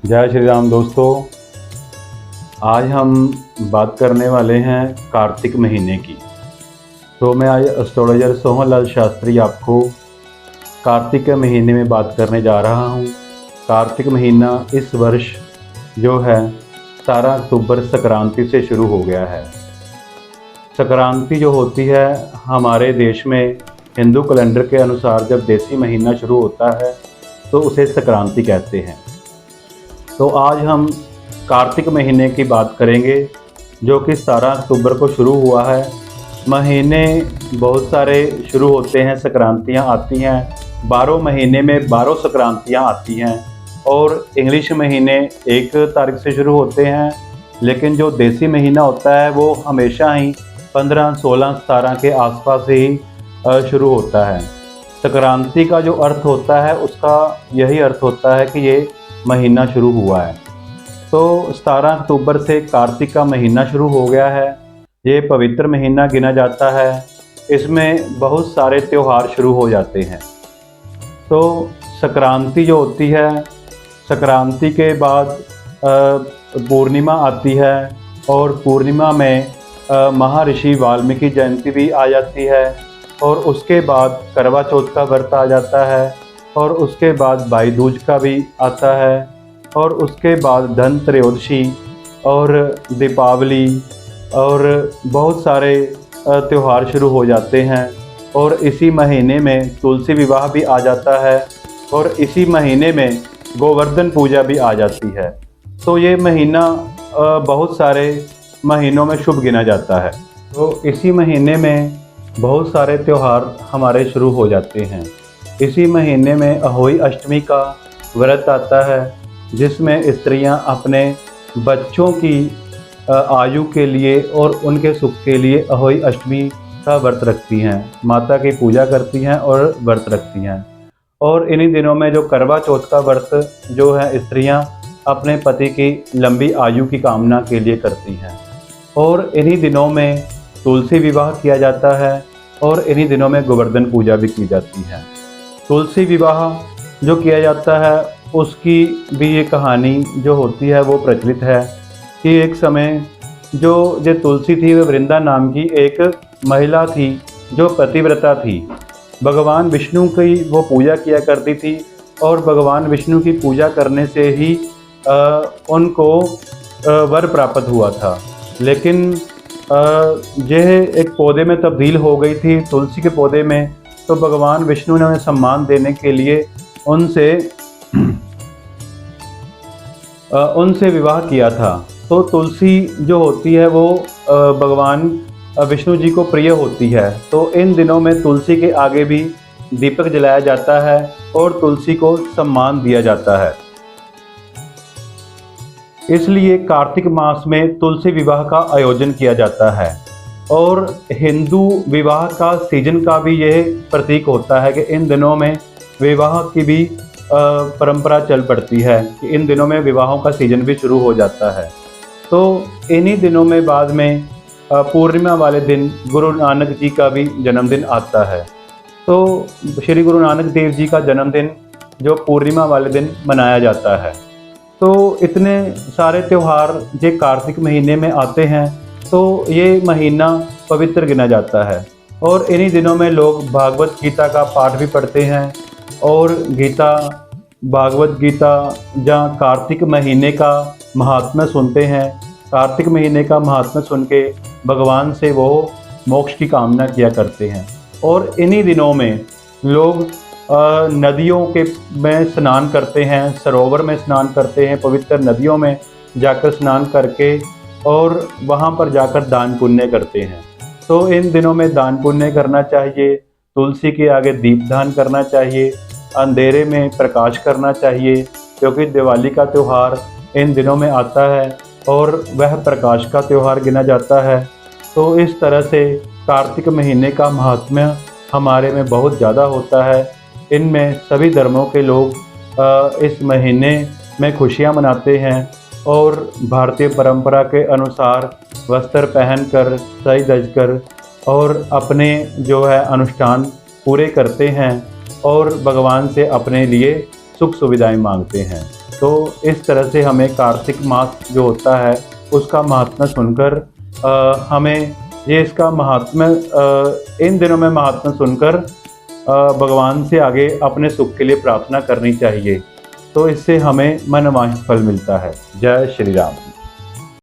जय श्री राम दोस्तों। आज हम बात करने वाले हैं कार्तिक महीने की। तो मैं आज एस्ट्रोलॉजर सोहनलाल शास्त्री आपको कार्तिक के महीने में बात करने जा रहा हूं। कार्तिक महीना इस वर्ष जो है 17 अक्टूबर संक्रांति से शुरू हो गया है। संक्रांति जो होती है हमारे देश में हिंदू कैलेंडर के अनुसार जब देसी महीना शुरू होता है तो उसे संक्रांति कहते हैं। तो आज हम कार्तिक महीने की बात करेंगे जो कि 17 अक्टूबर को शुरू हुआ है। महीने बहुत सारे शुरू होते हैं, संक्रांतियाँ आती हैं। 12 महीने में 12 संक्रांतियाँ आती हैं और इंग्लिश महीने 1 तारीख से शुरू होते हैं, लेकिन जो देसी महीना होता है वो हमेशा ही 15, 16, 17 के आसपास ही शुरू होता है। संक्रांति का जो अर्थ होता है उसका यही अर्थ होता है कि ये महीना शुरू हुआ है। तो 17 अक्टूबर से कार्तिक का महीना शुरू हो गया है। ये पवित्र महीना गिना जाता है। इसमें बहुत सारे त्यौहार शुरू हो जाते हैं। तो संक्रांति जो होती है, संक्रांति के बाद पूर्णिमा आती है और पूर्णिमा में महर्षि वाल्मीकि जयंती भी आ जाती है और उसके बाद करवा चौथ का व्रत आ जाता है और उसके बाद भाई दूज का भी आता है और उसके बाद धनत्रयोदशी और दीपावली और बहुत सारे त्यौहार शुरू हो जाते हैं। और इसी महीने में तुलसी विवाह भी आ जाता है और इसी महीने में गोवर्धन पूजा भी आ जाती है। तो ये महीना बहुत सारे महीनों में शुभ गिना जाता है। तो इसी महीने में बहुत सारे त्यौहार हमारे शुरू हो जाते हैं। इसी महीने में अहोई अष्टमी का व्रत आता है जिसमें स्त्रियां अपने बच्चों की आयु के लिए और उनके सुख के लिए अहोई अष्टमी का व्रत रखती हैं, माता की पूजा करती हैं और व्रत रखती हैं। और इन्हीं दिनों में जो करवा चौथ का व्रत जो है स्त्रियां अपने पति की लंबी आयु की कामना के लिए करती हैं। और इन्हीं दिनों में तुलसी विवाह किया जाता है और इन्हीं दिनों में गोवर्धन पूजा भी की जाती है। तुलसी विवाह जो किया जाता है उसकी भी ये कहानी जो होती है वो प्रचलित है कि एक समय जो तुलसी थी वह वृंदा नाम की एक महिला थी जो पतिव्रता थी। भगवान विष्णु की वो पूजा किया करती थी और भगवान विष्णु की पूजा करने से ही उनको वर प्राप्त हुआ था। लेकिन यह एक पौधे में तब्दील हो गई थी, तुलसी के पौधे में। तो भगवान विष्णु ने उन्हें सम्मान देने के लिए उनसे विवाह किया था। तो तुलसी जो होती है वो भगवान विष्णु जी को प्रिय होती है। तो इन दिनों में तुलसी के आगे भी दीपक जलाया जाता है और तुलसी को सम्मान दिया जाता है। इसलिए कार्तिक मास में तुलसी विवाह का आयोजन किया जाता है और हिंदू विवाह का सीजन का भी यह प्रतीक होता है कि इन दिनों में विवाह की भी परंपरा चल पड़ती है कि इन दिनों में विवाहों का सीजन भी शुरू हो जाता है। तो इन्हीं दिनों में बाद में पूर्णिमा वाले दिन गुरु नानक जी का भी जन्मदिन आता है। तो श्री गुरु नानक देव जी का जन्मदिन जो पूर्णिमा वाले दिन मनाया जाता है। तो इतने सारे त्यौहार जो कार्तिक महीने में आते हैं तो ये महीना पवित्र गिना जाता है। और इन्हीं दिनों में लोग भागवत गीता का पाठ भी पढ़ते हैं और भागवत गीता जहाँ कार्तिक महीने का महात्म्य सुनते हैं। कार्तिक महीने का महात्म्य सुन के भगवान से वो मोक्ष की कामना किया करते हैं। और इन्हीं दिनों में लोग नदियों में स्नान करते हैं, सरोवर में स्नान करते हैं, पवित्र नदियों में जाकर स्नान करके और वहाँ पर जाकर दान पुण्य करते हैं। तो इन दिनों में दान पुण्य करना चाहिए, तुलसी के आगे दीपदान करना चाहिए, अंधेरे में प्रकाश करना चाहिए, क्योंकि दिवाली का त्यौहार इन दिनों में आता है और वह प्रकाश का त्यौहार गिना जाता है। तो इस तरह से कार्तिक महीने का महात्म्य हमारे में बहुत ज़्यादा होता है। इनमें सभी धर्मों के लोग इस महीने में खुशियाँ मनाते हैं और भारतीय परंपरा के अनुसार वस्त्र पहनकर सज धज कर और अपने जो है अनुष्ठान पूरे करते हैं और भगवान से अपने लिए सुख सुविधाएं मांगते हैं। तो इस तरह से हमें कार्तिक मास जो होता है उसका महात्म्य सुनकर हमें ये इसका महात्म्य इन दिनों में महात्म्य सुनकर भगवान से आगे अपने सुख के लिए प्रार्थना करनी चाहिए। तो इससे हमें मनमाहित फल मिलता है। जय श्री राम।